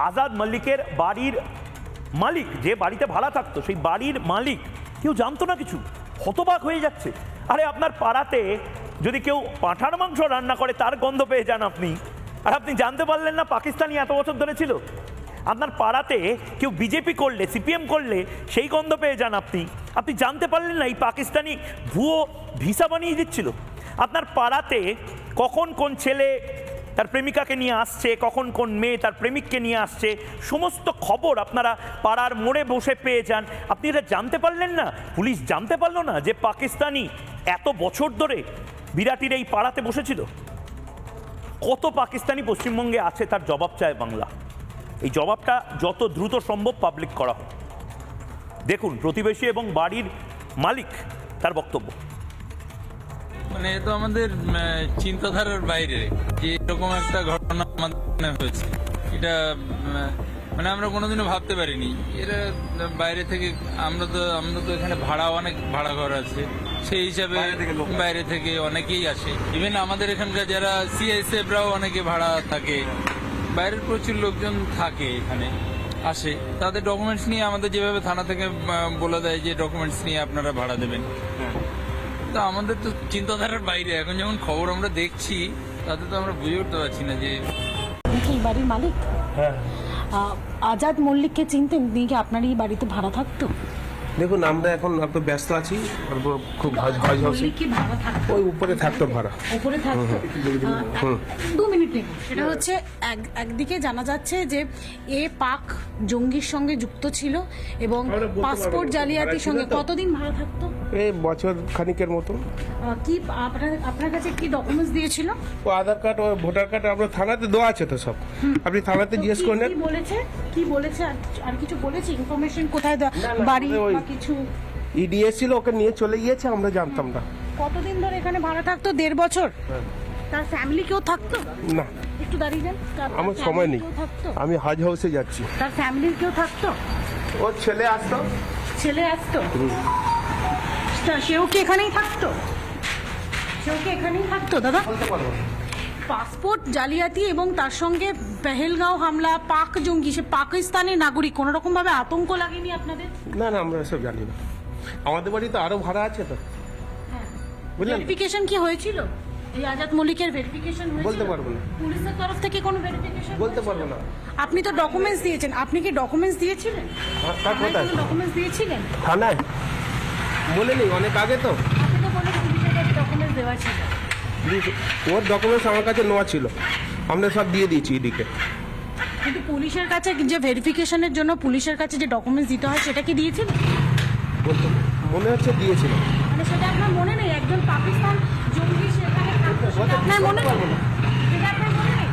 আজাদ মল্লিকের বাড়ির মালিক, যে বাড়িতে ভাড়া থাকতো, সেই বাড়ির মালিক কেউ জানতো না কিছু, হতবাক হয়ে যাচ্ছে। আরে আপনার পাড়াতে যদি কেউ পাঁঠার মাংস রান্না করে তার গন্ধ পেয়ে যান আপনি, আর আপনি জানতে পারলেন না পাকিস্তানি এত বছর ধরে ছিল। আপনার পাড়াতে কেউ বিজেপি করলে, সিপিএম করলে সেই গন্ধ পেয়ে যান আপনি, আপনি জানতে পারলেন না এই পাকিস্তানি ভুয়ো ভিসা বানিয়ে দিচ্ছিল। আপনার পাড়াতে কখন কোন ছেলে তার প্রেমিকাকে নিয়ে আসছে, কখন কোন মেয়ে তার প্রেমিককে নিয়ে আসছে, সমস্ত খবর আপনারা পাড়ার মোড়ে বসে পেয়ে যান। আপনি এটা জানতে পারলেন না, পুলিশ জানতে পারলো না যে পাকিস্তানি এত বছর ধরে বিরাটির এই পাড়াতে বসেছিল। কত পাকিস্তানি পশ্চিমবঙ্গে আছে তার জবাব চায় বাংলা। এই জবাবটা যত দ্রুত সম্ভব পাবলিক করা হোক। দেখুন প্রতিবেশী এবং বাড়ির মালিক তার বক্তব্য। মানে এ তো আমাদের চিন্তাধারার বাইরে যে এরকম একটা ঘটনা আমাদের হয়েছে, এটা মানে আমরা কোনোদিনও ভাবতে পারিনি। এরা বাইরে থেকে, আমরা তো এখানে অনেক ভাড়া ঘর আছে, সেই হিসাবে বাইরে থেকে অনেকেই আসে। ইভেন আমাদের এখানকার যারা সিআইএসএফরাও অনেকে ভাড়া থাকে, বাইরের প্রচুর লোকজন থাকে এখানে, আসে। তাদের ডকুমেন্টস নিয়ে আমাদের যেভাবে থানা থেকে বলে দেয় যে ডকুমেন্টস নিয়ে আপনারা ভাড়া দেবেন, তো আমাদের তো চিন্তাধারার বাইরে। এখন যখন খবর আমরা দেখছি তাতে তো আমরা বুঝে উঠতে পারছি না যে এই বাড়ির মালিক। হ্যাঁ, আজাদ মল্লিককে চিনতেন? তিনি কি আপনার এই বাড়িতে ভাড়া থাকতো? দেখুন আমরা এখন এত ব্যস্ত আছি, খুব ওই উপরে থাকতো, ভাড়া উপরে থাকতো। 2 মিনিট নেব। সেটা হচ্ছে একদিকে জানা যাচ্ছে যে এ পাক জঙ্গির সঙ্গে যুক্ত ছিল এবং পাসপোর্ট জালিয়াতির সঙ্গে। কতদিন ভাড়া থাকতো? এই বছর খানিকের মতো। কি আপনার কাছে কি ডকুমেন্টস দিয়েছিল? ও আধার কার্ড, ও ভোটার কার্ড আপনার থানাতে দেওয়া আছে তো সব, আপনি থানাতে জিজ্ঞেস করে নেন। কি বলেছে আর কিছু বলেছে? ইনফরমেশন কোথায় বাড়ি বা কিছু? ইডি এসেছিল, ওকে নিয়ে চলে গিয়েছে, আমরা জানতাম না। কতদিন ধরে এখানে ভাড়া থাকতো? 1.5 বছর। তার ফ্যামিলি কেউ থাকতো না? একটু দাঁড়িয়ে যান, আমার সময় নেই, আমি হাজ হাউসে যাচ্ছি। তার ফ্যামিলির কেউ থাকতো? ওর ছেলে আসতো। সেও কি এখানেই থাকতো? দাদা, পাসপোর্ট জালিয়াতি এবং তার সঙ্গে পেহেলগাঁও হামলা, পাক জঙ্গি, সে পাকিস্তানি নাগরিক, কোন রকম ভাবে আতঙ্ক লাগেনি আপনাদের? না, আমরা এসব জানি না। আমাদের বাড়ি তো আরো ভাড়া আছে তো। বুঝলেন? ভেরিফিকেশন কি হয়েছিল? এই আজাদ মল্লিকের ভেরিফিকেশন হয়েছিল? বলতে পারবো না। পুলিশের তরফ থেকে কোনো ভেরিফিকেশন? বলতে পারবো না। আপনি তো ডকুমেন্টস দিয়েছেন, আপনি কি ডকুমেন্টস দিয়েছিলেন? ডকুমেন্টস দিয়েছিলেন থানায়? বলে নেই, অনেক আগে তো। আপনি তো বলে পুলিশের কাছে ডকুমেন্টস দেওয়া ছিল। ওর ডকুমেন্টস আমার কাছে নেওয়া ছিল, আমরা সব দিয়ে দিয়েছি এদিকে। কিন্তু পুলিশের কাছে যে ভেরিফিকেশনের জন্য পুলিশের কাছে যে ডকুমেন্টস দিতে হয় সেটা কি দিয়েছিল? বলতে মনে হচ্ছে দিয়েছিল। মানে সেটা আপনার মনে নেই? একজন পাকিস্তান জঙ্গি সেখানে থাকতো, সেটা আপনার মনে নেই? সেটা আপনার মনে নেই?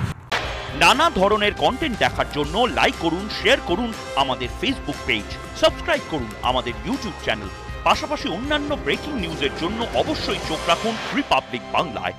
নানা ধরনের কন্টেন্ট দেখার জন্য লাইক করুন, শেয়ার করুন আমাদের ফেসবুক পেজ, সাবস্ক্রাইব করুন আমাদের ইউটিউব চ্যানেল। পাশাপাশি অন্যান্য ব্রেকিং নিউজের জন্য অবশ্যই চোখ রাখুন রিপাবলিক বাংলায়।